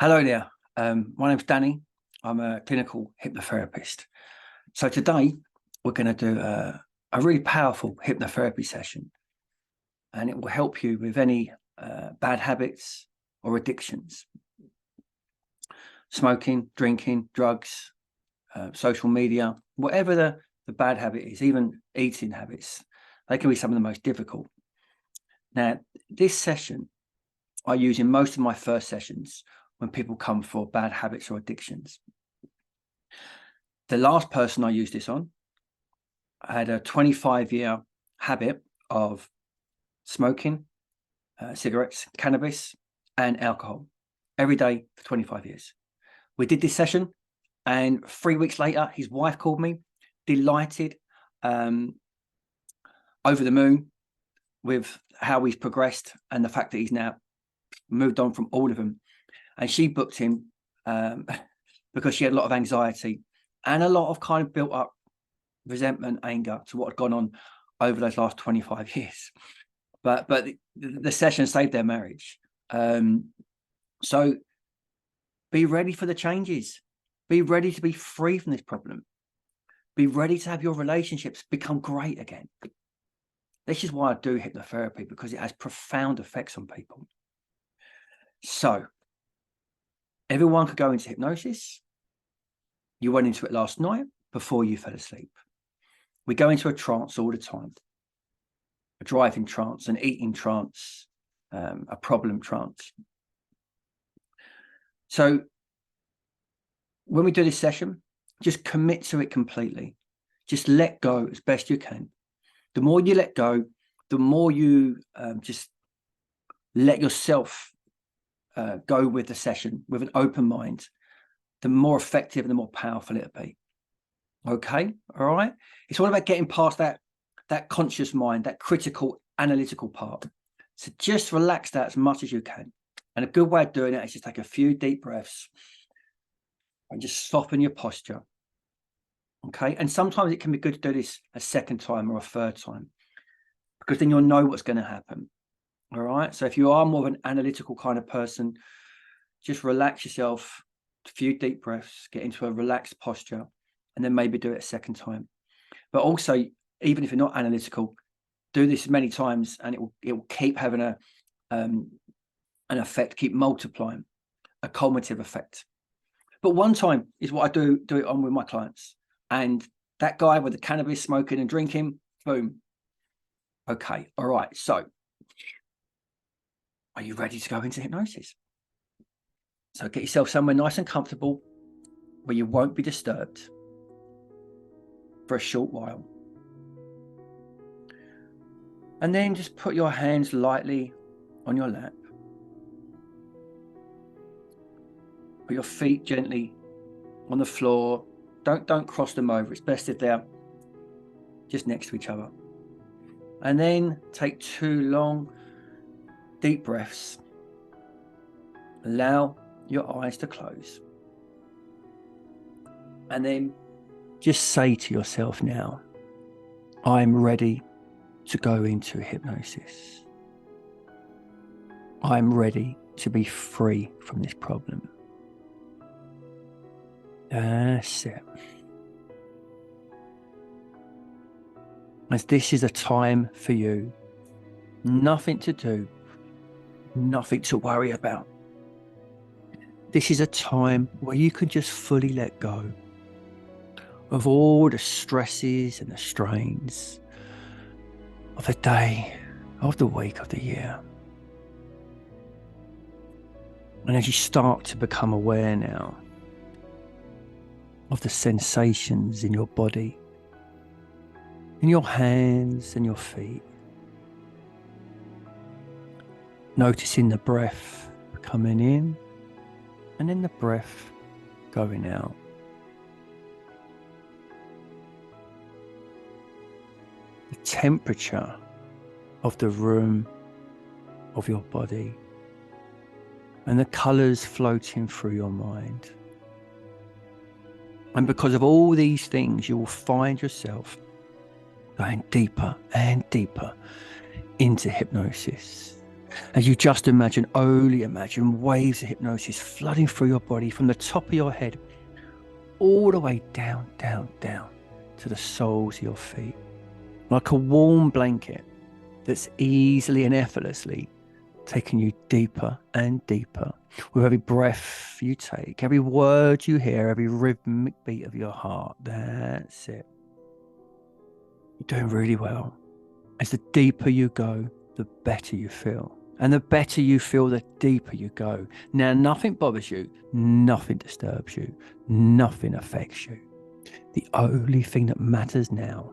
Hello there. My name's Danny. I'm a clinical hypnotherapist. So today we're going to do a really powerful hypnotherapy session, and it will help you with any bad habits or addictions. Smoking, drinking, drugs, social media, whatever the bad habit is, even eating habits, they can be some of the most difficult. Now, this session I use in most of my first sessions when people come for bad habits or addictions. The last person I used this on had a 25-year habit of smoking, cigarettes, cannabis, and alcohol every day for 25 years. We did this session, and 3 weeks later, his wife called me, delighted, over the moon with how he's progressed and the fact that he's now moved on from all of them. And she booked him because she had a lot of anxiety and a lot of kind of built up resentment, anger to what had gone on over those last 25 years. But the session saved their marriage. So be ready for the changes. Be ready to be free from this problem. Be ready to have your relationships become great again. This is why I do hypnotherapy, because it has profound effects on people. So everyone could go into hypnosis. You went into it last night before you fell asleep. We go into a trance all the time. A driving trance, an eating trance, a problem trance. So when we do this session, just commit to it completely. Just let go as best you can. The more you let go, the more you just let yourself go with the session with an open mind, the more effective and the more powerful it'll be. Okay, all right. It's all about getting past that conscious mind, that critical, analytical part. So just relax that as much as you can. And a good way of doing it is just take a few deep breaths and just soften your posture. Okay, and sometimes it can be good to do this a second time or a third time, because then you'll know what's going to happen. All right. So if you are more of an analytical kind of person, just relax yourself, a few deep breaths, get into a relaxed posture, and then maybe do it a second time. But also, even if you're not analytical, do this many times, and it will keep having an effect, keep multiplying, a cumulative effect. But one time is what I do it on with my clients, and that guy with the cannabis smoking and drinking, boom. Okay. All right. So are you ready to go into hypnosis? So get yourself somewhere nice and comfortable where you won't be disturbed for a short while. And then just put your hands lightly on your lap. Put your feet gently on the floor. Don't cross them over. It's best if they're just next to each other. And then take 2 long, deep breaths. Allow your eyes to close. And then just say to yourself now, I'm ready to go into hypnosis. I'm ready to be free from this problem. That's it. As this is a time for you, nothing to do, nothing to worry about. This is a time where you can just fully let go of all the stresses and the strains of the day, of the week, of the year. And as you start to become aware now of the sensations in your body, in your hands and your feet, noticing the breath coming in and then the breath going out. The temperature of the room, of your body, and the colours floating through your mind. And because of all these things, you will find yourself going deeper and deeper into hypnosis. As you just only imagine waves of hypnosis flooding through your body from the top of your head all the way down, down, down to the soles of your feet, like a warm blanket that's easily and effortlessly taking you deeper and deeper with every breath you take, every word you hear, every rhythmic beat of your heart. That's it. You're doing really well. As the deeper you go, the better you feel. And the better you feel, the deeper you go. Now, nothing bothers you, nothing disturbs you, nothing affects you. The only thing that matters now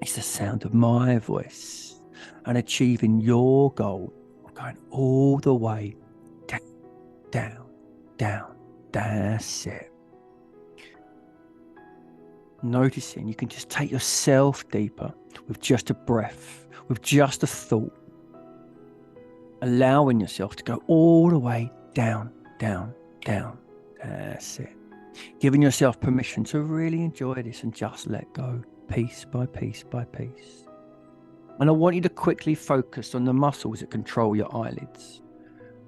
is the sound of my voice and achieving your goal of going all the way down, down, down. That's it. Noticing you can just take yourself deeper with just a breath, with just a thought. Allowing yourself to go all the way down, down, down. That's it. Giving yourself permission to really enjoy this and just let go, piece by piece by piece. And I want you to quickly focus on the muscles that control your eyelids.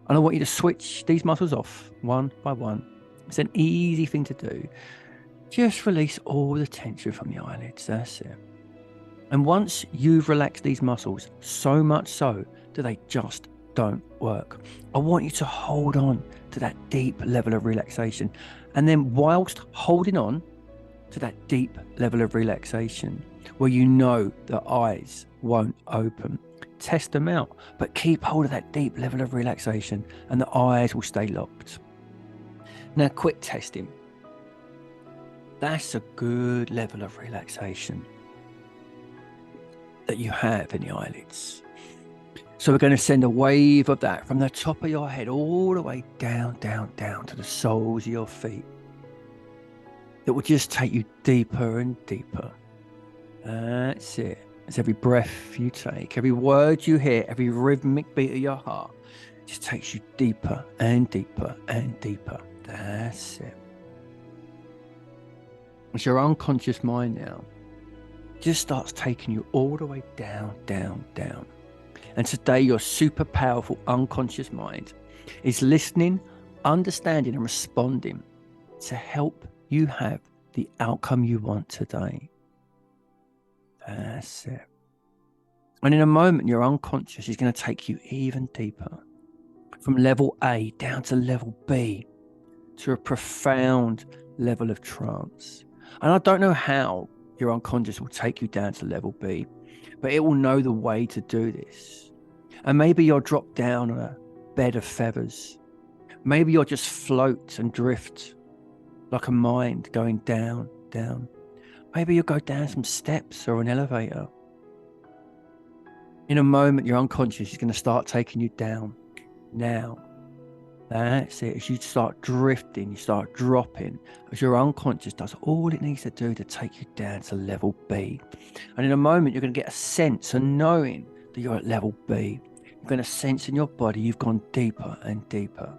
And I want you to switch these muscles off one by one. It's an easy thing to do. Just release all the tension from the eyelids. That's it. And once you've relaxed these muscles, so much so that they just don't work, I want you to hold on to that deep level of relaxation. And then whilst holding on to that deep level of relaxation, where you know the eyes won't open, test them out, but keep hold of that deep level of relaxation and the eyes will stay locked. Now, quick testing. That's a good level of relaxation that you have in the eyelids. So we're going to send a wave of that from the top of your head all the way down, down, down to the soles of your feet. That will just take you deeper and deeper. That's it. As every breath you take, every word you hear, every rhythmic beat of your heart just takes you deeper and deeper and deeper. That's it. As your unconscious mind now just starts taking you all the way down, down, down. And today your super powerful unconscious mind is listening, understanding and responding to help you have the outcome you want today. That's it. And in a moment, your unconscious is going to take you even deeper from level A down to level B to a profound level of trance. And I don't know how your unconscious will take you down to level B, but it will know the way to do this. And maybe you'll drop down on a bed of feathers. Maybe you'll just float and drift like a mind going down, down. Maybe you'll go down some steps or an elevator. In a moment, your unconscious is going to start taking you down. Now, that's it. As you start drifting, you start dropping, as your unconscious does all it needs to do to take you down to level B. And in a moment, you're going to get a sense of knowing that you're at level B. You're going to sense in your body you've gone deeper and deeper.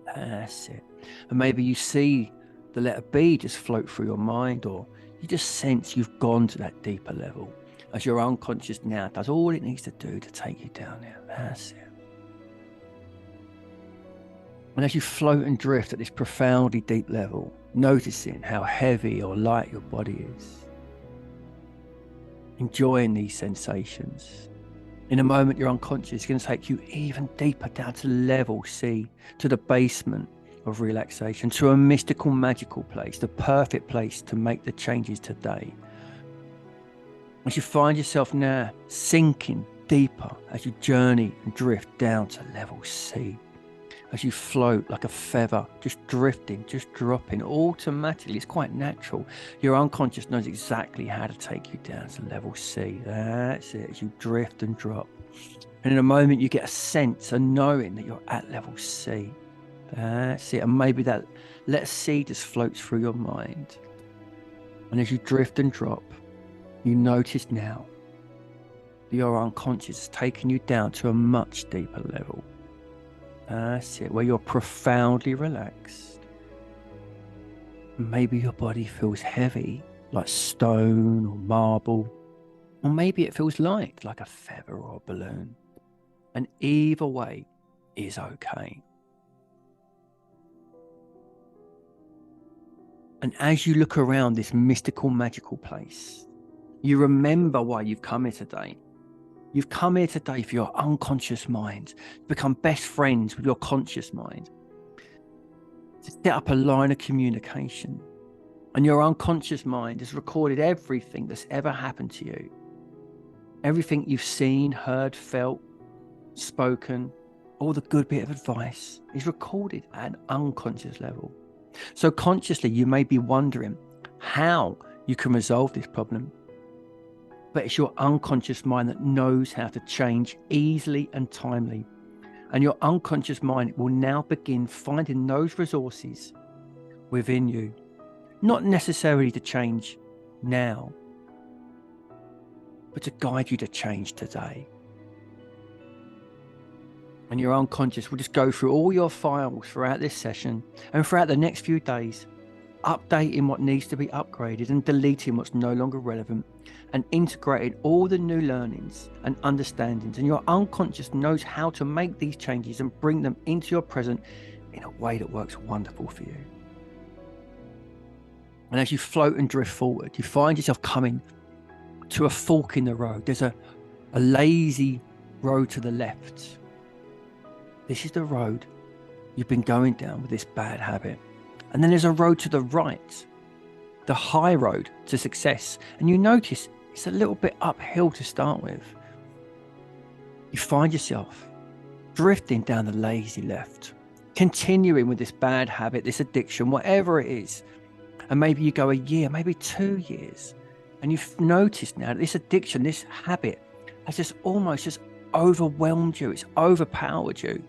That's it. And maybe you see the letter B just float through your mind, or you just sense you've gone to that deeper level as your unconscious now does all it needs to do to take you down there. That's it. And as you float and drift at this profoundly deep level, noticing how heavy or light your body is, enjoying these sensations. In a moment, your unconscious is going to take you even deeper down to level C, to the basement of relaxation, to a mystical, magical place, the perfect place to make the changes today. As you find yourself now sinking deeper as you journey and drift down to level C, as you float like a feather, just drifting, just dropping automatically. It's quite natural. Your unconscious knows exactly how to take you down to level C. That's it, as you drift and drop. And in a moment, you get a sense of knowing that you're at level C. That's it. And maybe that letter C just floats through your mind. And as you drift and drop, you notice now that your unconscious is taking you down to a much deeper level. That's it, where you're profoundly relaxed. Maybe your body feels heavy, like stone or marble. Or maybe it feels light, like a feather or a balloon. And either way is okay. And as you look around this mystical, magical place, you remember why you've come here today. You've come here today for your unconscious mind, to become best friends with your conscious mind, to set up a line of communication. And your unconscious mind has recorded everything that's ever happened to you. Everything you've seen, heard, felt, spoken, all the good bit of advice is recorded at an unconscious level. So consciously, you may be wondering how you can resolve this problem. But it's your unconscious mind that knows how to change easily and timely. And your unconscious mind will now begin finding those resources within you, not necessarily to change now, but to guide you to change today. And your unconscious will just go through all your files throughout this session and throughout the next few days, updating what needs to be upgraded and deleting what's no longer relevant, and integrating all the new learnings and understandings. And your unconscious knows how to make these changes and bring them into your present in a way that works wonderful for you. And as you float and drift forward, you find yourself coming to a fork in the road. There's a lazy road to the left. This is the road you've been going down with this bad habit. And then there's a road to the right, the high road to success. And you notice it's a little bit uphill to start with. You find yourself drifting down the lazy left, continuing with this bad habit, this addiction, whatever it is. And maybe you go a year, maybe 2 years, and you've noticed now that this addiction, this habit has just almost just overwhelmed you. It's overpowered you.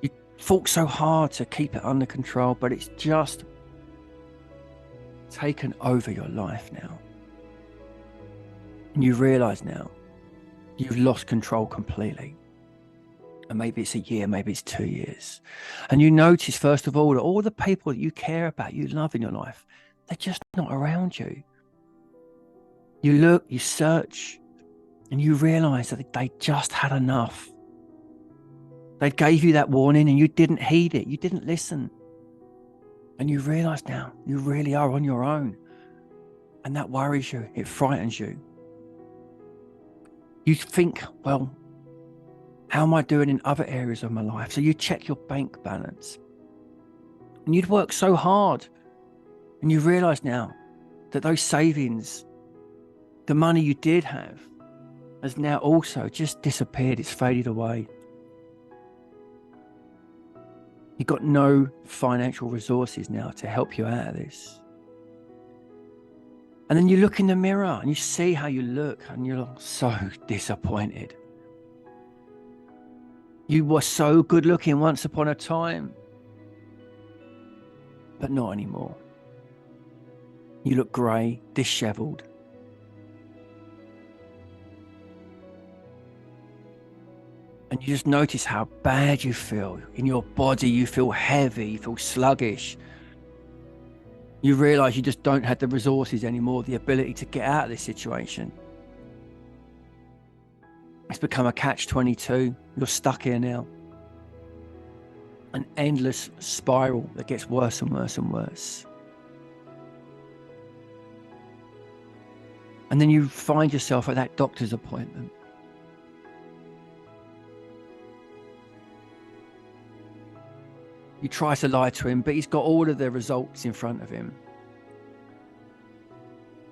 You fought so hard to keep it under control, but it's just taken over your life now. And you realize now you've lost control completely. And maybe it's a year, maybe it's 2 years. And you notice, first of all, that all the people that you care about, you love in your life, they're just not around you. You look, you search, and you realize that they just had enough. They gave you that warning and you didn't heed it. You didn't listen. And you realize now you really are on your own. And that worries you. It frightens you. You think, well, how am I doing in other areas of my life? So you check your bank balance. And you'd worked so hard. And you realize now that those savings, the money you did have, has now also just disappeared. It's faded away. You've got no financial resources now to help you out of this. And then you look in the mirror and you see how you look and you're so disappointed. You were so good looking once upon a time, but not anymore. You look grey, disheveled. And you just notice how bad you feel in your body. You feel heavy, you feel sluggish. You realize you just don't have the resources anymore, the ability to get out of this situation. It's become a catch-22. You're stuck here now. An endless spiral that gets worse and worse and worse. And then you find yourself at that doctor's appointment. You try to lie to him, but he's got all of the results in front of him.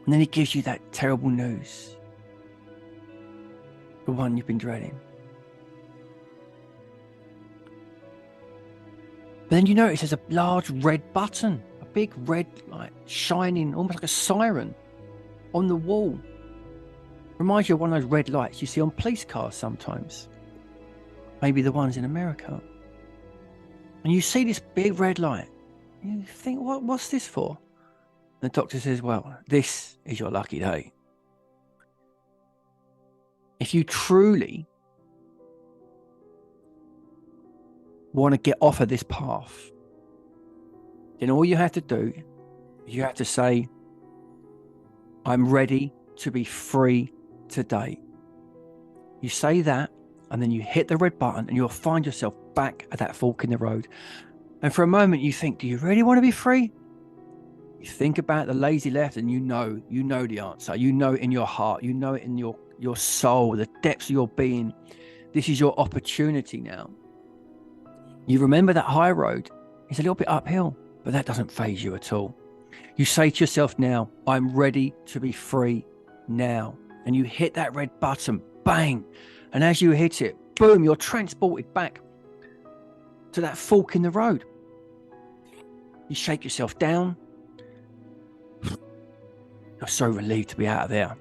And then he gives you that terrible news. The one you've been dreading. But then you notice there's a large red button, a big red light shining, almost like a siren, on the wall. Reminds you of one of those red lights you see on police cars sometimes. Maybe the ones in America. And you see this big red light. You think, what's this for? And the doctor says, well, this is your lucky day. If you truly want to get off of this path, then all you have to do, you have to say, I'm ready to be free today. You say that, and then you hit the red button and you'll find yourself back at that fork in the road. And for a moment you think, do you really want to be free? You think about the lazy left and you know the answer. You know it in your heart. You know it in your soul, the depths of your being. This is your opportunity now. You remember that high road is a little bit uphill, but that doesn't faze you at all. You say to yourself now, I'm ready to be free now. And you hit that red button, bang. And as you hit it, boom, you're transported back to that fork in the road. You shake yourself down. You're so relieved to be out of there.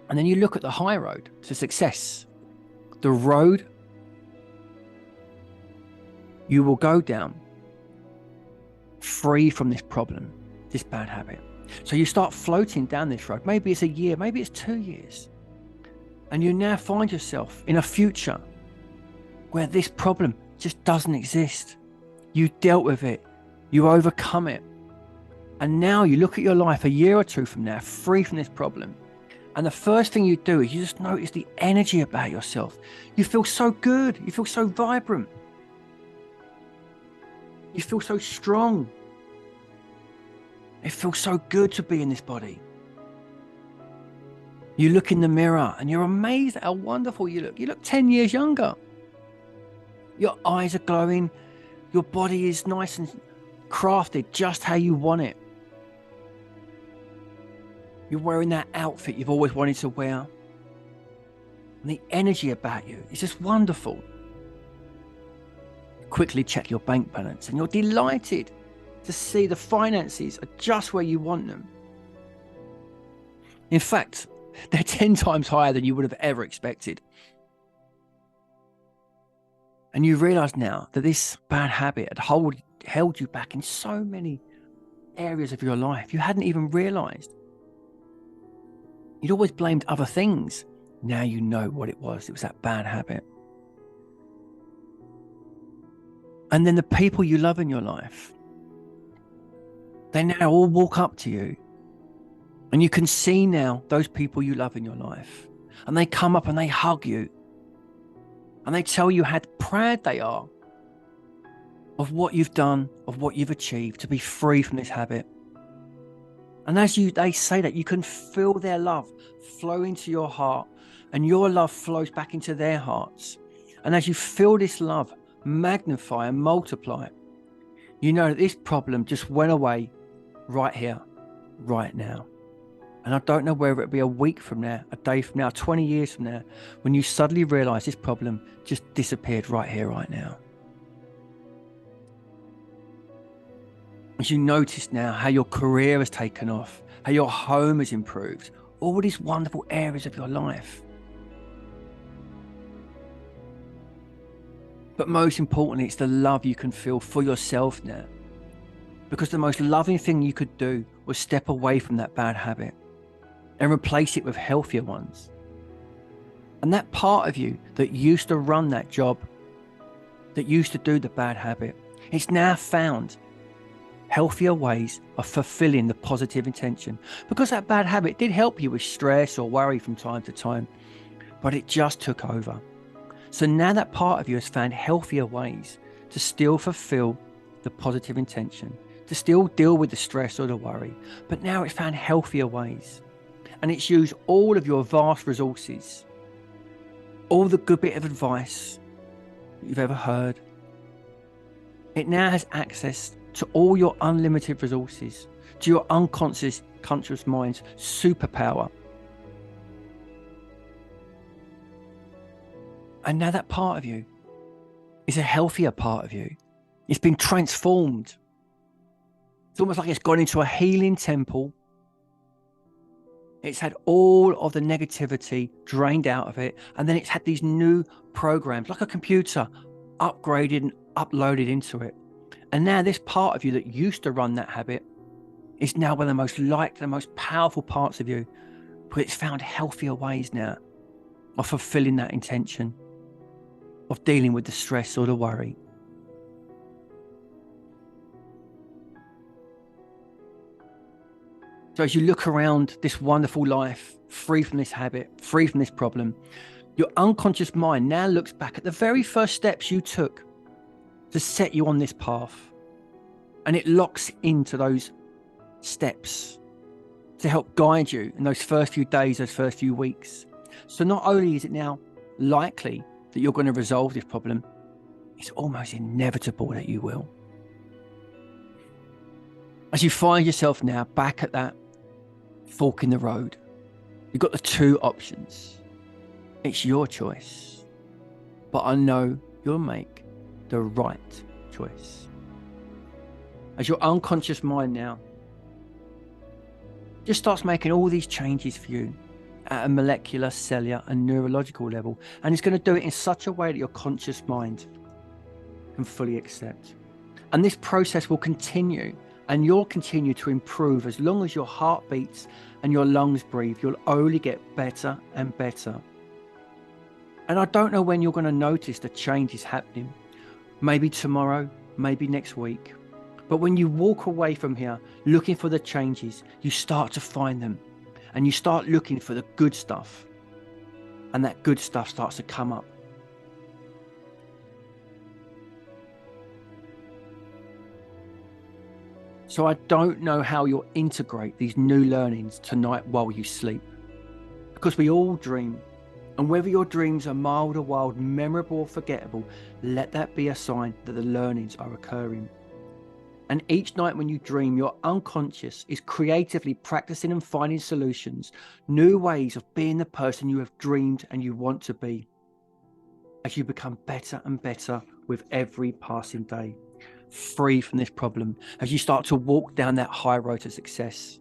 And then you look at the high road to success. The road you will go down free from this problem, this bad habit. So you start floating down this road. Maybe it's a year, maybe it's 2 years. And you now find yourself in a future where this problem just doesn't exist. You dealt with it. You overcome it. And now you look at your life a year or two from now, free from this problem. And the first thing you do is you just notice the energy about yourself. You feel so good. You feel so vibrant. You feel so strong. It feels so good to be in this body. You look in the mirror and you're amazed at how wonderful you look. You look 10 years younger. Your eyes are glowing. Your body is nice and crafted just how you want it. You're wearing that outfit you've always wanted to wear. And the energy about you is just wonderful. Quickly check your bank balance and you're delighted to see the finances are just where you want them. In fact, they're 10 times higher than you would have ever expected. And you realize now that this bad habit had held you back in so many areas of your life you hadn't even realized. You'd always blamed other things. Now you know what it was. It was that bad habit. And then the people you love in your life, they now all walk up to you. And you can see now those people you love in your life. And they come up and they hug you. And they tell you how proud they are of what you've done, of what you've achieved to be free from this habit. And as they say that, you can feel their love flow into your heart, and your love flows back into their hearts. And as you feel this love magnify and multiply, you know that this problem just went away right here, right now. And I don't know whether it'll be a week from now, a day from now, 20 years from now, when you suddenly realize this problem just disappeared right here, right now. As you notice now how your career has taken off, how your home has improved, all these wonderful areas of your life. But most importantly, it's the love you can feel for yourself now. Because the most loving thing you could do was step away from that bad habit and replace it with healthier ones. And that part of you that used to run that job, that used to do the bad habit, it's now found healthier ways of fulfilling the positive intention. Because that bad habit did help you with stress or worry from time to time, but it just took over. So now that part of you has found healthier ways to still fulfill the positive intention, to still deal with the stress or the worry, but now it's found healthier ways. And it's used all of your vast resources, all the good bit of advice you've ever heard. It now has access to all your unlimited resources, to your unconscious mind's superpower. And now that part of you is a healthier part of you. It's been transformed. It's almost like it's gone into a healing temple. It's had all of the negativity drained out of it. And then it's had these new programs, like a computer, upgraded and uploaded into it. And now this part of you that used to run that habit is now one of the most liked, the most powerful parts of you. But it's found healthier ways now of fulfilling that intention, of dealing with the stress or the worry. So as you look around this wonderful life, free from this habit, free from this problem, Your unconscious mind now looks back at the very first steps you took to set you on this path. And it locks into those steps to help guide you in those first few days, those first few weeks. So not only is it now likely that you're going to resolve this problem, it's almost inevitable that you will. As you find yourself now back at that fork in the road, you've got the two options. It's your choice, but I know you'll make the right choice. As your unconscious mind now just starts making all these changes for you at a molecular, cellular, and neurological level, and it's going to do it in such a way that your conscious mind can fully accept. And this process will continue, and you'll continue to improve as long as your heart beats and your lungs breathe. You'll only get better and better. And I don't know when you're going to notice the change is happening. Maybe tomorrow, maybe next week. But when you walk away from here looking for the changes, you start to find them, and you start looking for the good stuff, and that good stuff starts to come up. So I don't know how you'll integrate these new learnings tonight while you sleep, because we all dream. And whether your dreams are mild or wild, memorable or forgettable, let that be a sign that the learnings are occurring. And each night when you dream, your unconscious is creatively practicing and finding solutions, new ways of being the person you have dreamed and you want to be, as you become better and better with every passing day, free from this problem, as you start to walk down that high road to success.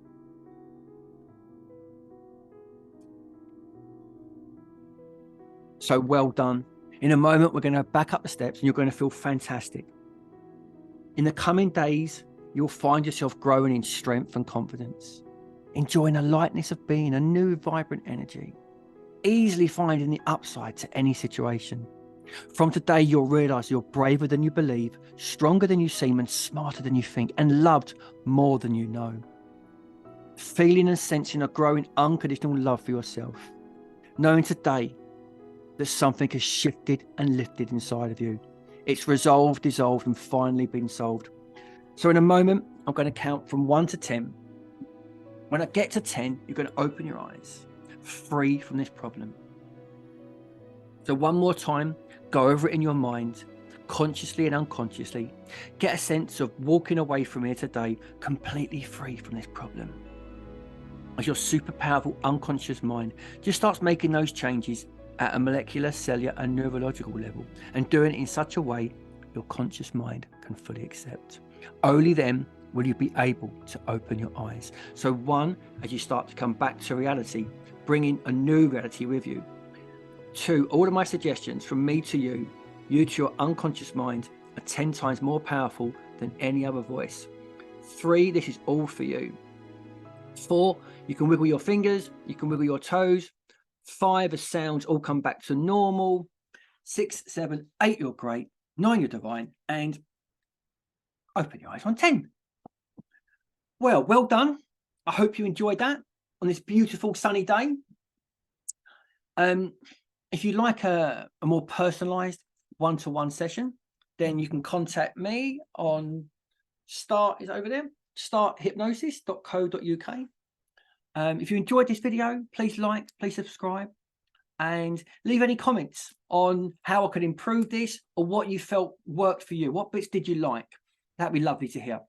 So well done. In a moment, we're going to back up the steps and you're going to feel fantastic. In the coming days, you'll find yourself growing in strength and confidence, enjoying the lightness of being, a new vibrant energy, easily finding the upside to any situation. From today, you'll realize you're braver than you believe, stronger than you seem, and smarter than you think, and loved more than you know. Feeling and sensing a growing unconditional love for yourself, knowing today that something has shifted and lifted inside of you. It's resolved, dissolved, and finally been solved. So in a moment, I'm going to count from 1 to 10. When I get to 10, you're going to open your eyes, free from this problem. So one more time, go over it in your mind, consciously and unconsciously. Get a sense of walking away from here today, completely free from this problem. As your super powerful unconscious mind just starts making those changes at a molecular, cellular, and neurological level, and doing it in such a way your conscious mind can fully accept. Only then will you be able to open your eyes. So 1, as you start to come back to reality, bringing a new reality with you. 2, all of my suggestions from me to you to your unconscious mind are 10 times more powerful than any other voice. 3, this is all for you. 4, you can wiggle your fingers, you can wiggle your toes. 5, the sounds all come back to normal. 6, 7, 8, you're great. 9, you're divine. And open your eyes on 10. Well done. I hope you enjoyed that on this beautiful sunny day. If you like a more personalized one-to-one session, then you can contact me on starthypnosis.co.uk. If you enjoyed this video, please like, please subscribe, and leave any comments on how I could improve this or what you felt worked for you. What bits did you like? That'd be lovely to hear.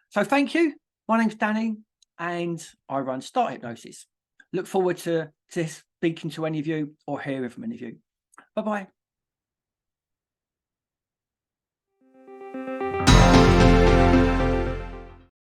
So thank you. My name's Danny and I run Start Hypnosis. Look forward to speaking to any of you or hearing from any of you. Bye-bye.